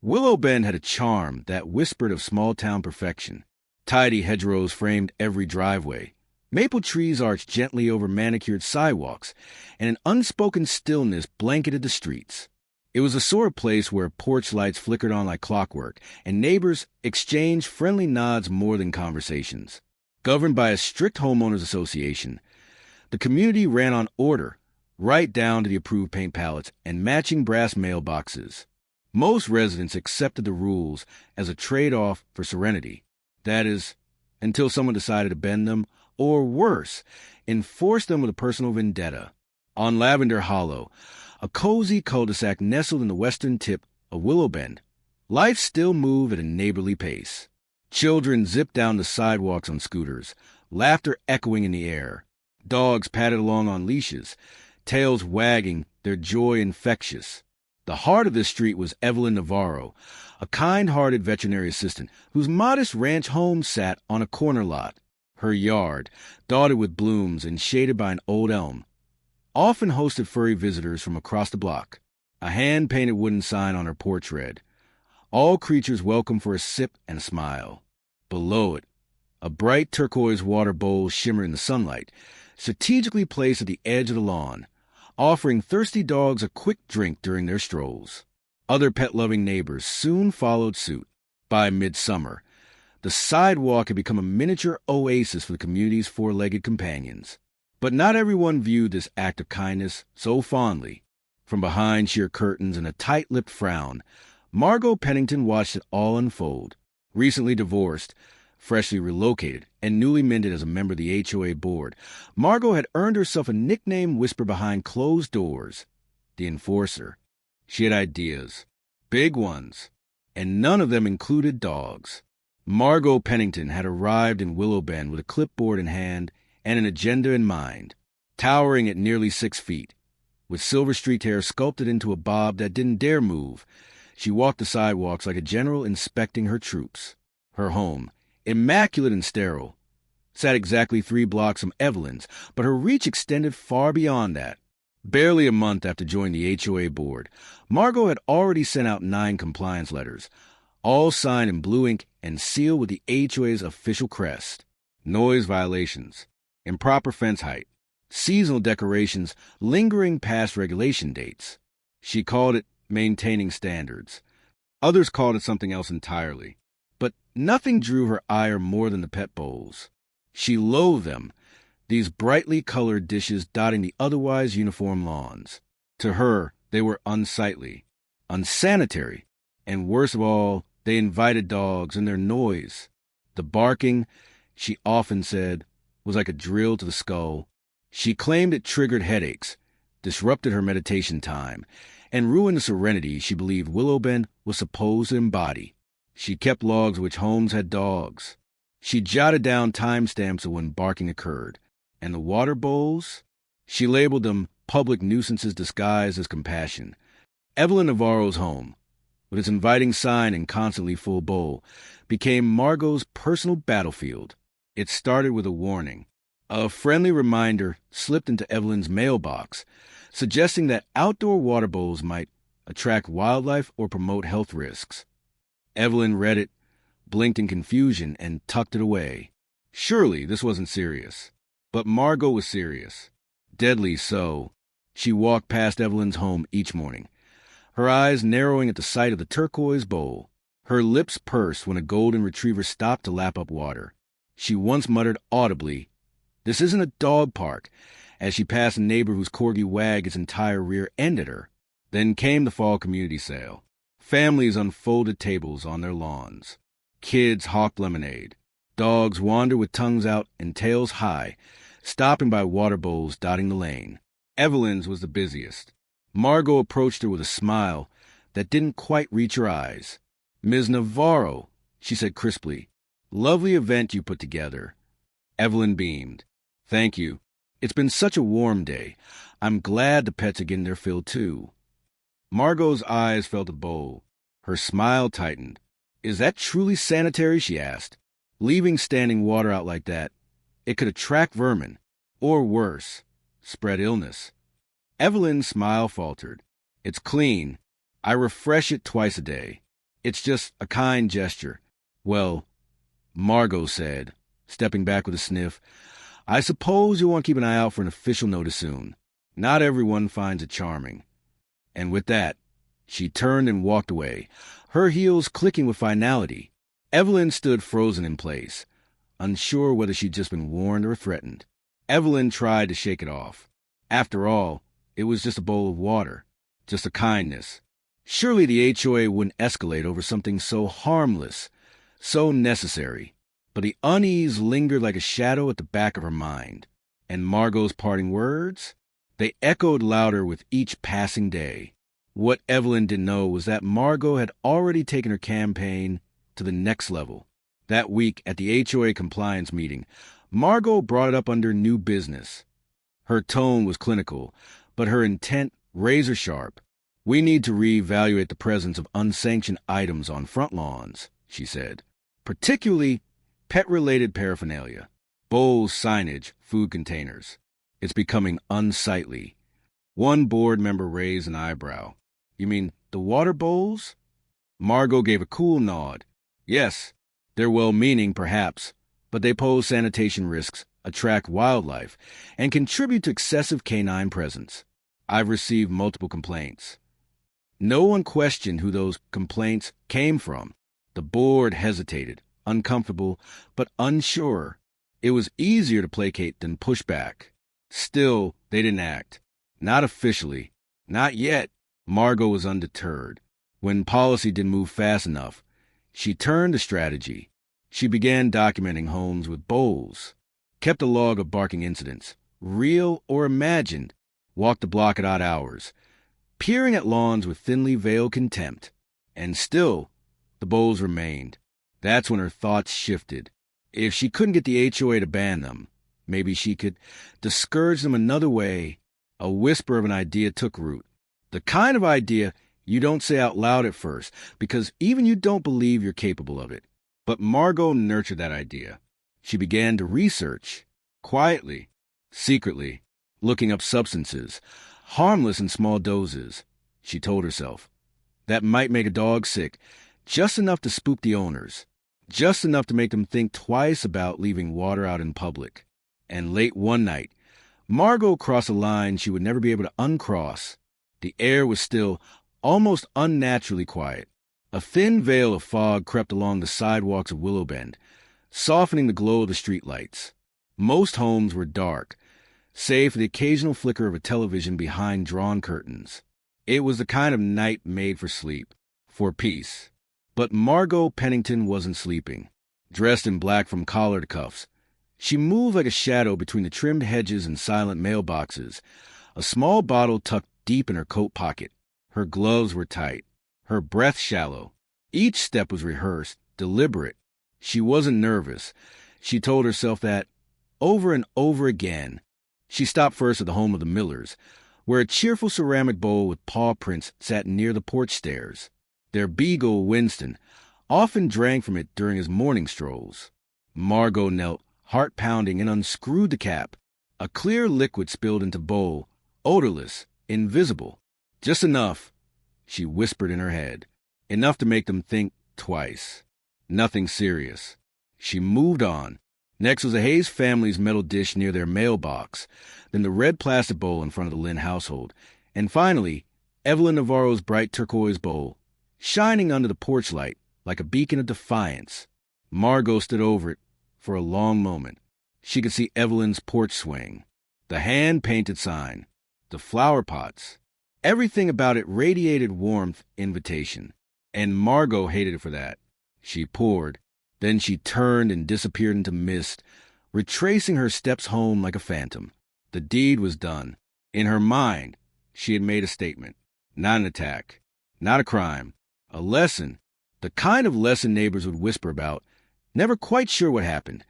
Willow Bend had a charm that whispered of small-town perfection. Tidy hedgerows framed every driveway. Maple trees arched gently over manicured sidewalks, and an unspoken stillness blanketed the streets. It was the sort of place where porch lights flickered on like clockwork, and neighbors exchanged friendly nods more than conversations. Governed by a strict homeowners association, the community ran on order, right down to the approved paint palettes and matching brass mailboxes. Most residents accepted the rules as a trade-off for serenity. That is, until someone decided to bend them, or worse, enforce them with a personal vendetta. On Lavender Hollow, a cozy cul-de-sac nestled in the western tip of Willow Bend, life still moved at a neighborly pace. Children zipped down the sidewalks on scooters, laughter echoing in the air. Dogs padded along on leashes, tails wagging, their joy infectious. The heart of this street was Evelyn Navarro, a kind-hearted veterinary assistant whose modest ranch home sat on a corner lot. Her yard, dotted with blooms and shaded by an old elm, often hosted furry visitors from across the block. A hand-painted wooden sign on her porch read, "All creatures welcome for a sip and a smile." Below it, a bright turquoise water bowl shimmered in the sunlight, strategically placed at the edge of the lawn, offering thirsty dogs a quick drink during their strolls. Other pet-loving neighbors soon followed suit. By midsummer, the sidewalk had become a miniature oasis for the community's four-legged companions. But not everyone viewed this act of kindness so fondly. From behind sheer curtains and a tight-lipped frown, Margot Pennington watched it all unfold. Recently divorced, freshly relocated, and newly minted as a member of the HOA board, Margot had earned herself a nickname whispered behind closed doors, the Enforcer. She had ideas, big ones, and none of them included dogs. Margot Pennington had arrived in Willow Bend with a clipboard in hand and an agenda in mind. Towering at nearly 6 feet, with silver-streaked hair sculpted into a bob that didn't dare move, she walked the sidewalks like a general inspecting her troops. Her home, immaculate and sterile, sat exactly 3 blocks from Evelyn's, but her reach extended far beyond that. Barely a month after joining the HOA board, Margot had already sent out 9 compliance letters, all signed in blue ink and sealed with the HOA's official crest. Noise violations, improper fence height, seasonal decorations lingering past regulation dates. She called it maintaining standards. Others called it something else entirely. But nothing drew her ire more than the pet bowls. She loathed them, these brightly colored dishes dotting the otherwise uniform lawns. To her, they were unsightly, unsanitary, and worst of all, they invited dogs, and their noise, the barking, she often said, was like a drill to the skull. She claimed it triggered headaches, disrupted her meditation time, and ruined the serenity she believed Willow Bend was supposed to embody. She kept logs which homes had dogs. She jotted down timestamps of when barking occurred. And the water bowls? She labeled them public nuisances disguised as compassion. Evelyn Navarro's home, with its inviting sign and constantly full bowl, became Margot's personal battlefield. It started with a warning. A friendly reminder slipped into Evelyn's mailbox, suggesting that outdoor water bowls might attract wildlife or promote health risks. Evelyn read it, blinked in confusion, and tucked it away. Surely this wasn't serious. But Margot was serious. Deadly so. She walked past Evelyn's home each morning, her eyes narrowing at the sight of the turquoise bowl. Her lips pursed when a golden retriever stopped to lap up water. She once muttered audibly, "This isn't a dog park," as she passed a neighbor whose corgi wagged its entire rear end at her. Then came the fall community sale. Families unfolded tables on their lawns. Kids hawked lemonade. Dogs wandered with tongues out and tails high, stopping by water bowls dotting the lane. Evelyn's was the busiest. Margot approached her with a smile that didn't quite reach her eyes. "Ms. Navarro," she said crisply, "lovely event you put together." Evelyn beamed. "Thank you. It's been such a warm day. I'm glad the pets are getting their fill, too." Margot's eyes fell to the bowl. Her smile tightened. "Is that truly sanitary?" she asked. "Leaving standing water out like that, it could attract vermin, or worse, spread illness." Evelyn's smile faltered. "It's clean. I refresh it twice a day. It's just a kind gesture. Well, Margot said, stepping back with a sniff, I suppose you'll want to keep an eye out for an official notice soon. Not everyone finds it charming. And with that, she turned and walked away, her heels clicking with finality. Evelyn stood frozen in place, unsure whether she'd just been warned or threatened. Evelyn tried to shake it off. After all, it was just a bowl of water, just a kindness. Surely the HOA wouldn't escalate over something so harmless, so necessary. But the unease lingered like a shadow at the back of her mind. And Margot's parting words? They echoed louder with each passing day. What Evelyn didn't know was that Margot had already taken her campaign to the next level. That week at the HOA compliance meeting, Margot brought it up under new business. Her tone was clinical, but her intent razor sharp. We need to reevaluate the presence of unsanctioned items on front lawns, she said. Particularly pet-related paraphernalia. Bowls, signage, food containers. It's becoming unsightly. One board member raised an eyebrow. You mean the water bowls? Margot gave a cool nod. Yes, they're well-meaning, perhaps, but they pose sanitation risks, attract wildlife, and contribute to excessive canine presence. I've received multiple complaints. No one questioned who those complaints came from. The board hesitated, uncomfortable, but unsure. It was easier to placate than push back. Still, they didn't act. Not officially. Not yet. Margot was undeterred. When policy didn't move fast enough, she turned to strategy. She began documenting homes with bowls, kept a log of barking incidents, real or imagined, walked the block at odd hours, peering at lawns with thinly veiled contempt. And still, the bowls remained. That's when her thoughts shifted. If she couldn't get the HOA to ban them, maybe she could discourage them another way. A whisper of an idea took root. The kind of idea you don't say out loud at first, because even you don't believe you're capable of it. But Margot nurtured that idea. She began to research, quietly, secretly, looking up substances, harmless in small doses, she told herself, that might make a dog sick, just enough to spook the owners, just enough to make them think twice about leaving water out in public. And late one night, Margot crossed a line she would never be able to uncross. The air was still, almost unnaturally quiet. A thin veil of fog crept along the sidewalks of Willow Bend, softening the glow of the streetlights. Most homes were dark, save for the occasional flicker of a television behind drawn curtains. It was the kind of night made for sleep, for peace. But Margot Pennington wasn't sleeping. Dressed in black from collar to cuffs, she moved like a shadow between the trimmed hedges and silent mailboxes, a small bottle tucked deep in her coat pocket. Her gloves were tight, her breath shallow. Each step was rehearsed, deliberate. She wasn't nervous. She told herself that over and over again. She stopped first at the home of the Millers, where a cheerful ceramic bowl with paw prints sat near the porch stairs. Their beagle, Winston, often drank from it during his morning strolls. Margot knelt, heart pounding, and unscrewed the cap. A clear liquid spilled into bowl, odorless, invisible. Just enough, she whispered in her head. Enough to make them think twice. Nothing serious. She moved on. Next was the Hayes family's metal dish near their mailbox, then the red plastic bowl in front of the Lynn household, and finally, Evelyn Navarro's bright turquoise bowl, shining under the porch light like a beacon of defiance. Margot stood over it for a long moment. She could see Evelyn's porch swing, the hand-painted sign, the flower pots. Everything about it radiated warmth, invitation. And Margot hated it for that. She poured. Then she turned and disappeared into mist, retracing her steps home like a phantom. The deed was done. In her mind, she had made a statement. Not an attack. Not a crime. A lesson. The kind of lesson neighbors would whisper about. Never quite sure what happened,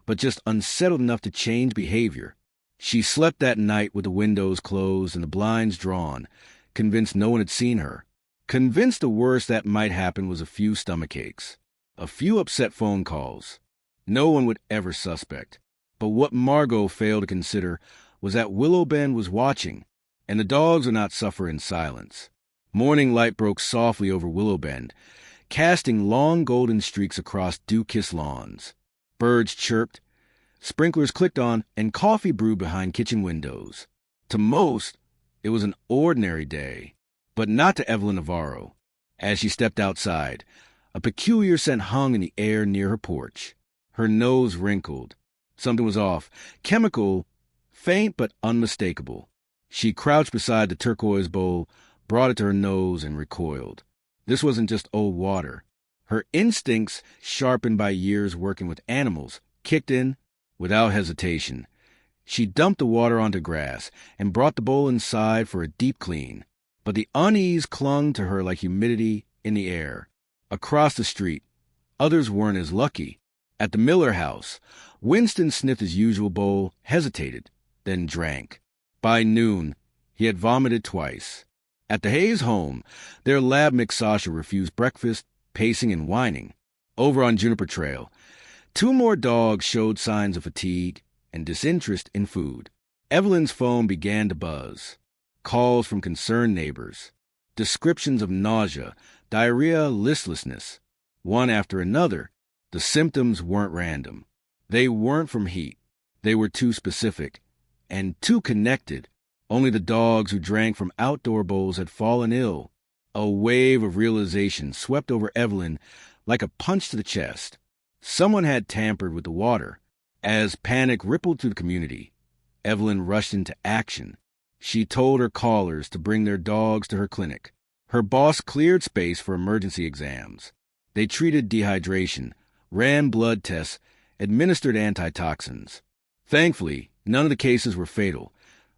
but just unsettled enough to change behavior. She slept that night with the windows closed and the blinds drawn, convinced no one had seen her. Convinced the worst that might happen was a few stomachaches. A few upset phone calls. No one would ever suspect. But what Margot failed to consider was that Willow Bend was watching, and the dogs would not suffer in silence. Morning light broke softly over Willow Bend, casting long golden streaks across dew-kissed lawns. Birds chirped, sprinklers clicked on, and coffee brewed behind kitchen windows. To most, it was an ordinary day, but not to Evelyn Navarro. As she stepped outside, a peculiar scent hung in the air near her porch. Her nose wrinkled. Something was off. Chemical, faint but unmistakable. She crouched beside the turquoise bowl, brought it to her nose, and recoiled. This wasn't just old water. Her instincts, sharpened by years working with animals, kicked in without hesitation. She dumped the water onto grass and brought the bowl inside for a deep clean. But the unease clung to her like humidity in the air. Across the street, others weren't as lucky. At the Miller house, Winston sniffed his usual bowl, hesitated, then drank. By noon, he had vomited twice. At the Hayes home, their lab mixasha refused breakfast, pacing and whining. Over on Juniper Trail, 2 more dogs showed signs of fatigue and disinterest in food. Evelyn's phone began to buzz. Calls from concerned neighbors. Descriptions of nausea, diarrhea, listlessness. One after another, the symptoms weren't random. They weren't from heat. They were too specific and too connected. Only the dogs who drank from outdoor bowls had fallen ill. A wave of realization swept over Evelyn like a punch to the chest. Someone had tampered with the water. As panic rippled through the community, Evelyn rushed into action. She told her callers to bring their dogs to her clinic. Her boss cleared space for emergency exams. They treated dehydration, ran blood tests, administered antitoxins. Thankfully, none of the cases were fatal,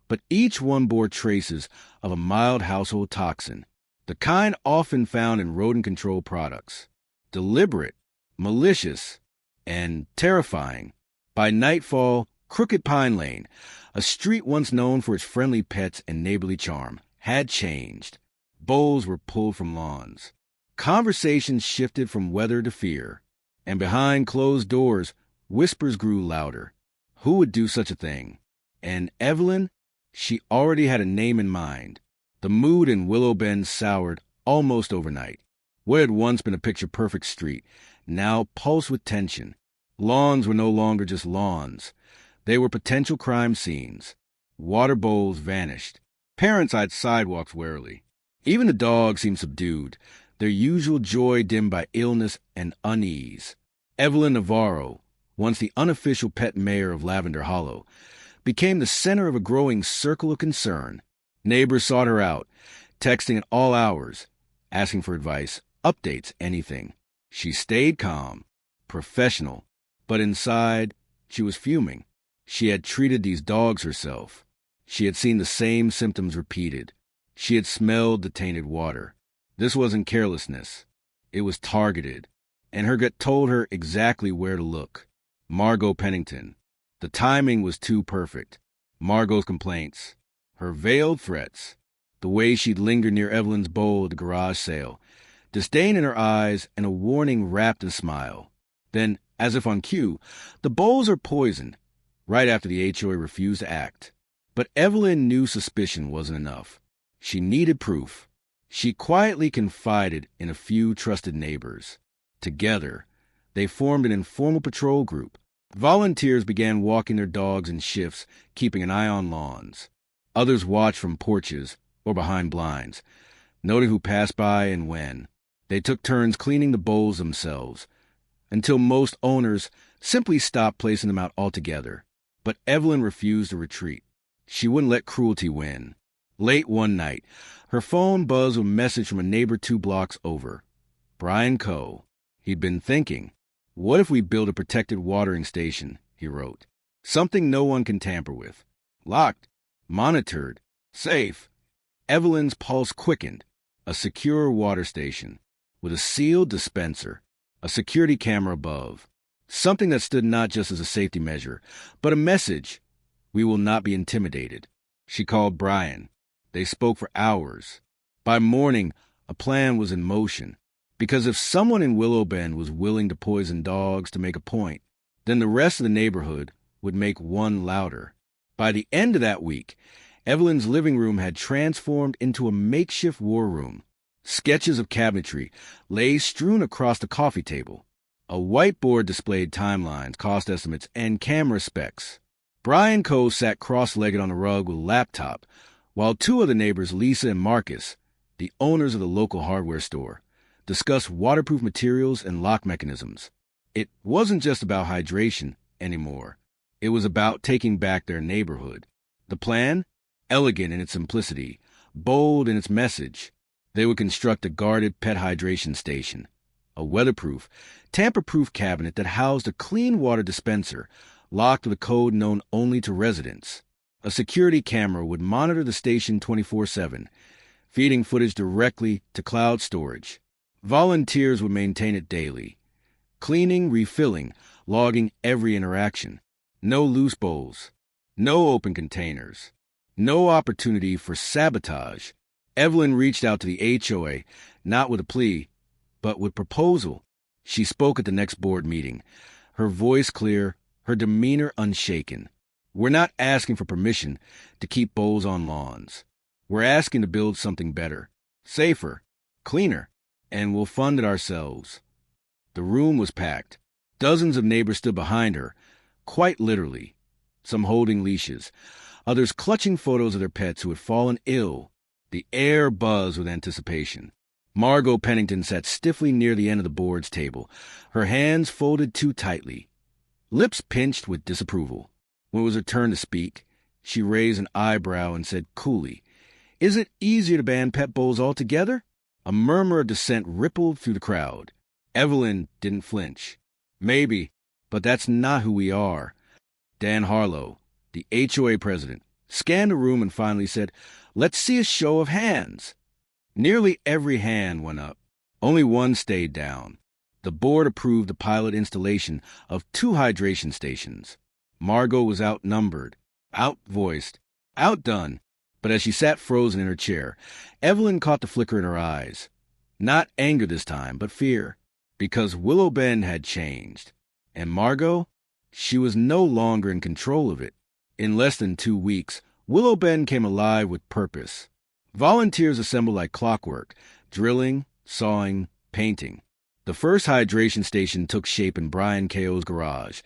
but each one bore traces of a mild household toxin, the kind often found in rodent control products. Deliberate, malicious, and terrifying. By nightfall, Crooked Pine Lane, a street once known for its friendly pets and neighborly charm, had changed. Bowls were pulled from lawns. Conversations shifted from weather to fear. And behind closed doors, whispers grew louder. Who would do such a thing? And Evelyn? She already had a name in mind. The mood in Willow Bend soured almost overnight. What had once been a picture-perfect street now pulsed with tension. Lawns were no longer just lawns. They were potential crime scenes. Water bowls vanished. Parents eyed sidewalks warily. Even the dogs seemed subdued, their usual joy dimmed by illness and unease. Evelyn Navarro, once the unofficial pet mayor of Lavender Hollow, became the center of a growing circle of concern. Neighbors sought her out, texting at all hours, asking for advice, updates, anything. She stayed calm, professional, but inside, she was fuming. She had treated these dogs herself. She had seen the same symptoms repeated. She had smelled the tainted water. This wasn't carelessness. It was targeted. And her gut told her exactly where to look. Margot Pennington. The timing was too perfect. Margot's complaints. Her veiled threats. The way she'd lingered near Evelyn's bowl at the garage sale. Disdain in her eyes and a warning wrapped in a smile. Then, as if on cue, the bowls are poisoned. Right after the HOA refused to act. But Evelyn knew suspicion wasn't enough. She needed proof. She quietly confided in a few trusted neighbors. Together, they formed an informal patrol group. Volunteers began walking their dogs in shifts, keeping an eye on lawns. Others watched from porches or behind blinds, noting who passed by and when. They took turns cleaning the bowls themselves, until most owners simply stopped placing them out altogether. But Evelyn refused to retreat. She wouldn't let cruelty win. Late one night, her phone buzzed with a message from a neighbor 2 blocks over. Brian Coe. He'd been thinking, what if we build a protected watering station, he wrote. Something no one can tamper with. Locked, monitored, safe. Evelyn's pulse quickened. A secure water station, with a sealed dispenser, a security camera above. Something that stood not just as a safety measure, but a message. We will not be intimidated. She called Brian. They spoke for hours. By morning, a plan was in motion. Because if someone in Willow Bend was willing to poison dogs to make a point, then the rest of the neighborhood would make one louder. By the end of that week, Evelyn's living room had transformed into a makeshift war room. Sketches of cabinetry lay strewn across the coffee table. A whiteboard displayed timelines, cost estimates, and camera specs. Brian Coe sat cross-legged on a rug with a laptop, while two other neighbors, Lisa and Marcus, the owners of the local hardware store, discussed waterproof materials and lock mechanisms. It wasn't just about hydration anymore. It was about taking back their neighborhood. The plan? Elegant in its simplicity, bold in its message. They would construct a guarded pet hydration station, a weatherproof, tamper-proof cabinet that housed a clean water dispenser, locked with a code known only to residents. A security camera would monitor the station 24/7, feeding footage directly to cloud storage. Volunteers would maintain it daily, cleaning, refilling, logging every interaction. No loose bowls, no open containers, no opportunity for sabotage. Evelyn reached out to the HOA, not with a plea, but with proposal. She spoke at the next board meeting, her voice clear, her demeanor unshaken. We're not asking for permission to keep bowls on lawns. We're asking to build something better, safer, cleaner, and we'll fund it ourselves. The room was packed. Dozens of neighbors stood behind her, quite literally, some holding leashes, others clutching photos of their pets who had fallen ill. The air buzzed with anticipation. Margot Pennington sat stiffly near the end of the board's table, her hands folded too tightly, lips pinched with disapproval. When it was her turn to speak, she raised an eyebrow and said coolly, "Is it easier to ban pet bowls altogether?" A murmur of dissent rippled through the crowd. Evelyn didn't flinch. "Maybe, but that's not who we are." Dan Harlow, the HOA president, scanned the room and finally said, "Let's see a show of hands." Nearly every hand went up. Only one stayed down. The board approved the pilot installation of 2 hydration stations. Margot was outnumbered, outvoiced, outdone, but as she sat frozen in her chair, Evelyn caught the flicker in her eyes. Not anger this time, but fear, because Willow Bend had changed. And Margot? She was no longer in control of it. In less than 2 weeks, Willow Bend came alive with purpose. Volunteers assembled like clockwork, drilling, sawing, painting. The first hydration station took shape in Brian Ko's garage,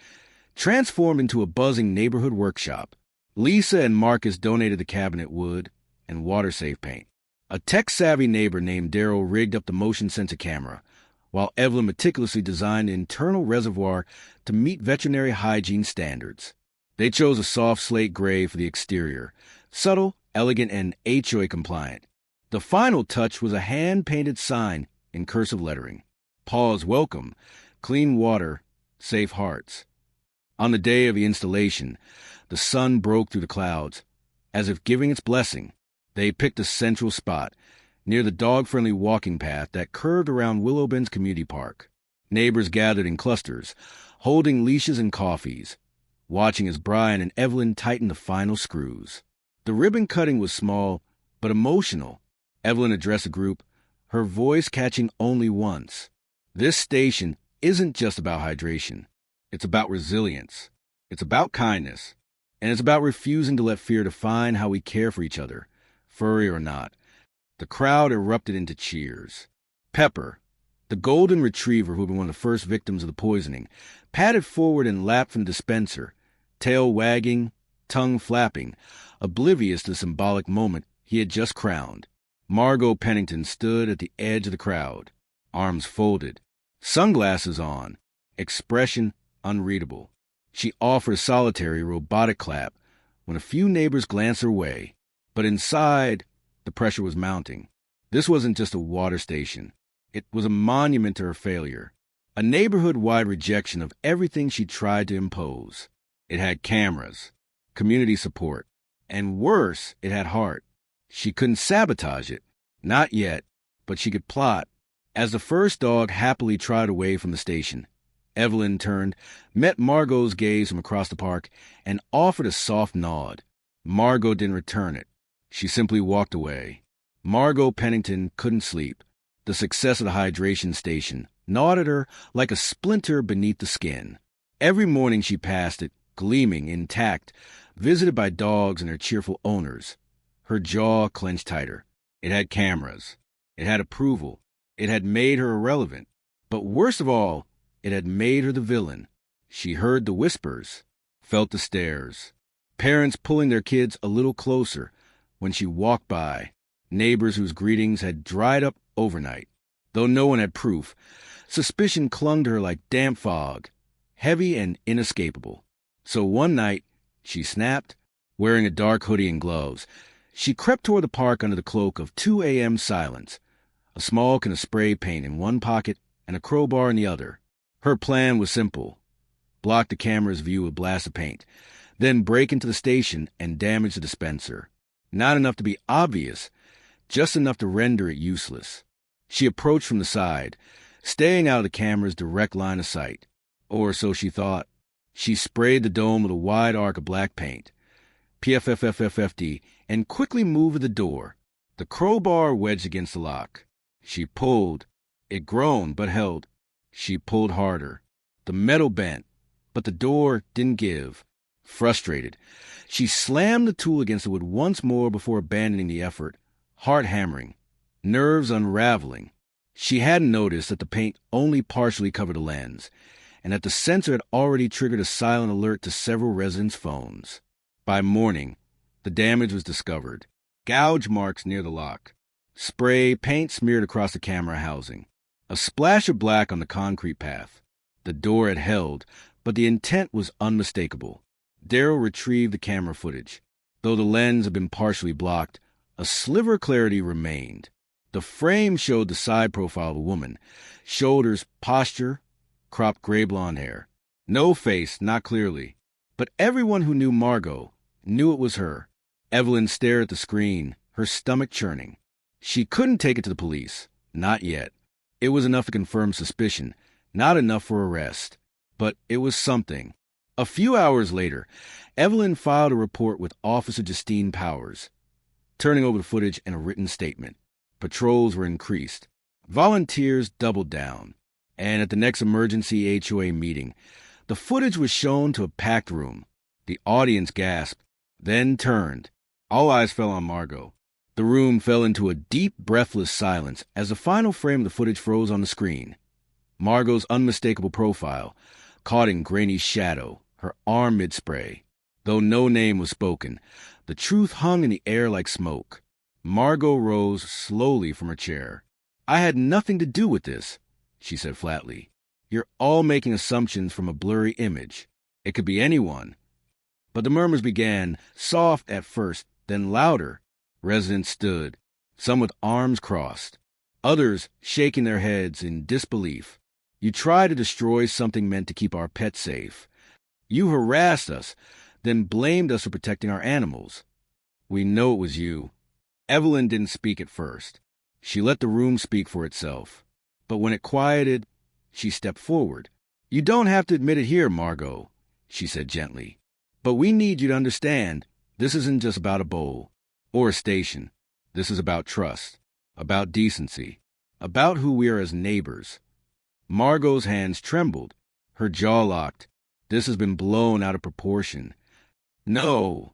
transformed into a buzzing neighborhood workshop. Lisa and Marcus donated the cabinet wood and water-safe paint. A tech-savvy neighbor named Darryl rigged up the motion sensor camera, while Evelyn meticulously designed the internal reservoir to meet veterinary hygiene standards. They chose a soft slate gray for the exterior, subtle, elegant, and HOA compliant. The final touch was a hand-painted sign in cursive lettering. Paws welcome, clean water, safe hearts. On the day of the installation, the sun broke through the clouds. As if giving its blessing, they picked a central spot, near the dog-friendly walking path that curved around Willow Bend's community park. Neighbors gathered in clusters, holding leashes and coffees, watching as Brian and Evelyn tightened the final screws. The ribbon cutting was small, but emotional. Evelyn addressed the group, her voice catching only once. This station isn't just about hydration. It's about resilience. It's about kindness. And it's about refusing to let fear define how we care for each other, furry or not. The crowd erupted into cheers. Pepper, the golden retriever who had been one of the first victims of the poisoning, padded forward and lapped from the dispenser, tail wagging, tongue flapping, oblivious to the symbolic moment he had just crowned. Margot Pennington stood at the edge of the crowd, arms folded, sunglasses on, expression unreadable. She offered a solitary, robotic clap when a few neighbors glanced her way. But inside, the pressure was mounting. This wasn't just a water station. It was a monument to her failure, a neighborhood-wide rejection of everything she tried to impose. It had cameras, community support, and worse, it had heart. She couldn't sabotage it. Not yet, but she could plot. As the first dog happily trotted away from the station, Evelyn turned, met Margot's gaze from across the park, and offered a soft nod. Margot didn't return it. She simply walked away. Margot Pennington couldn't sleep. The success of the hydration station gnawed at her like a splinter beneath the skin. Every morning she passed it, gleaming, intact, visited by dogs and their cheerful owners. Her jaw clenched tighter. It had cameras, It had approval. It had made her irrelevant. But worst of all, it had made her the villain. She heard the whispers, felt the stares, parents pulling their kids a little closer when she walked by, neighbors whose greetings had dried up overnight. Though no one had proof, suspicion clung to her like damp fog, heavy and inescapable. So one night, she snapped, wearing a dark hoodie and gloves. She crept toward the park under the cloak of 2 a.m. silence, a small can of spray paint in one pocket and a crowbar in the other. Her plan was simple. Block the camera's view with blasts of paint, then break into the station and damage the dispenser. Not enough to be obvious, just enough to render it useless. She approached from the side, staying out of the camera's direct line of sight. Or so she thought. She sprayed the dome with a wide arc of black paint, PFFFFFD, and quickly moved to the door, the crowbar wedged against the lock. She pulled. It groaned but held. She pulled harder. The metal bent, but the door didn't give. Frustrated, she slammed the tool against the wood once more before abandoning the effort, heart hammering, nerves unraveling. She hadn't noticed that the paint only partially covered the lens, and that the sensor had already triggered a silent alert to several residents' phones. By morning, the damage was discovered. Gouge marks near the lock. Spray paint smeared across the camera housing. A splash of black on the concrete path. The door had held, but the intent was unmistakable. Darryl retrieved the camera footage. Though the lens had been partially blocked, a sliver of clarity remained. The frame showed the side profile of a woman, shoulders, posture, cropped gray blonde hair. No face, not clearly. But everyone who knew Margot knew it was her. Evelyn stared at the screen, her stomach churning. She couldn't take it to the police. Not yet. It was enough to confirm suspicion, not enough for arrest. But it was something. A few hours later, Evelyn filed a report with Officer Justine Powers, turning over the footage and a written statement. Patrols were increased. Volunteers doubled down. And at the next emergency HOA meeting, the footage was shown to a packed room. The audience gasped, then turned. All eyes fell on Margot. The room fell into a deep, breathless silence as the final frame of the footage froze on the screen. Margot's unmistakable profile, caught in grainy shadow, her arm mid-spray. Though no name was spoken, the truth hung in the air like smoke. Margot rose slowly from her chair. "I had nothing to do with this," she said flatly. "You're all making assumptions from a blurry image. It could be anyone." But the murmurs began, soft at first, then louder. Residents stood, some with arms crossed, others shaking their heads in disbelief. "You tried to destroy something meant to keep our pets safe. You harassed us, then blamed us for protecting our animals. We know it was you." Evelyn didn't speak at first. She let the room speak for itself. But when it quieted, she stepped forward. "You don't have to admit it here, Margot," she said gently. "But we need you to understand, this isn't just about a bowl or a station. This is about trust, about decency, about who we are as neighbors." Margot's hands trembled, her jaw locked. "This has been blown out of proportion." "No,"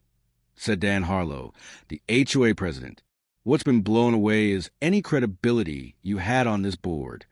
said Dan Harlow, the HOA president. "What's been blown away is any credibility you had on this board."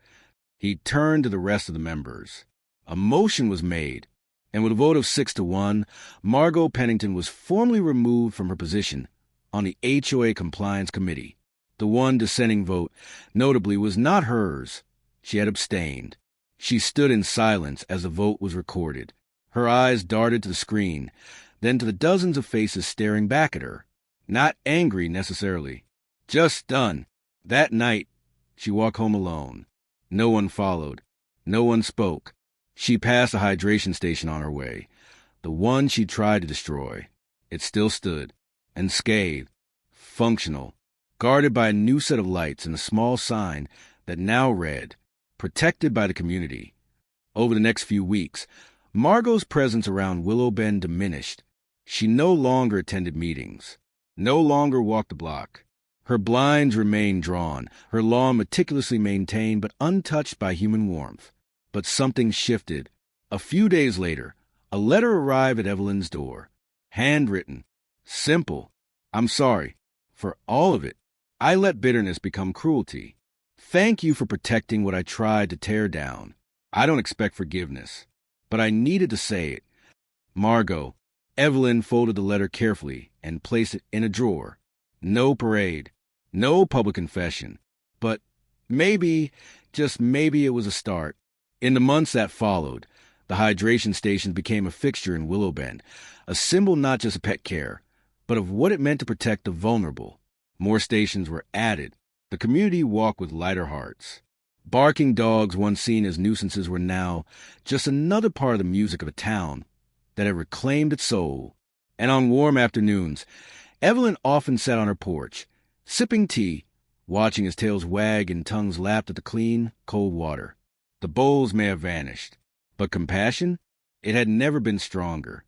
He turned to the rest of the members. A motion was made, and with a vote of 6-1, Margot Pennington was formally removed from her position on the HOA Compliance Committee. The one dissenting vote, notably, was not hers. She had abstained. She stood in silence as the vote was recorded. Her eyes darted to the screen, then to the dozens of faces staring back at her. Not angry, necessarily. Just stunned. That night, she walked home alone. No one followed. No one spoke. She passed a hydration station on her way, the one she tried to destroy. It still stood, unscathed, functional, guarded by a new set of lights and a small sign that now read, "Protected by the community." Over the next few weeks, Margot's presence around Willow Bend diminished. She no longer attended meetings, no longer walked the block. Her blinds remained drawn, her lawn meticulously maintained but untouched by human warmth. But something shifted. A few days later, a letter arrived at Evelyn's door. Handwritten. Simple. "I'm sorry. For all of it. I let bitterness become cruelty. Thank you for protecting what I tried to tear down. I don't expect forgiveness, but I needed to say it. Margot, Evelyn folded the letter carefully and placed it in a drawer. No parade, no public confession, but maybe, just maybe it was a start. In the months that followed, the hydration station became a fixture in Willow Bend, a symbol not just of pet care, but of what it meant to protect the vulnerable. More stations were added. The community walked with lighter hearts. Barking dogs, once seen as nuisances, were now just another part of the music of a town that had reclaimed its soul. And on warm afternoons, Evelyn often sat on her porch, sipping tea, watching as tails wagged and tongues lapped at the clean, cold water. The bowls may have vanished, but compassion, it had never been stronger.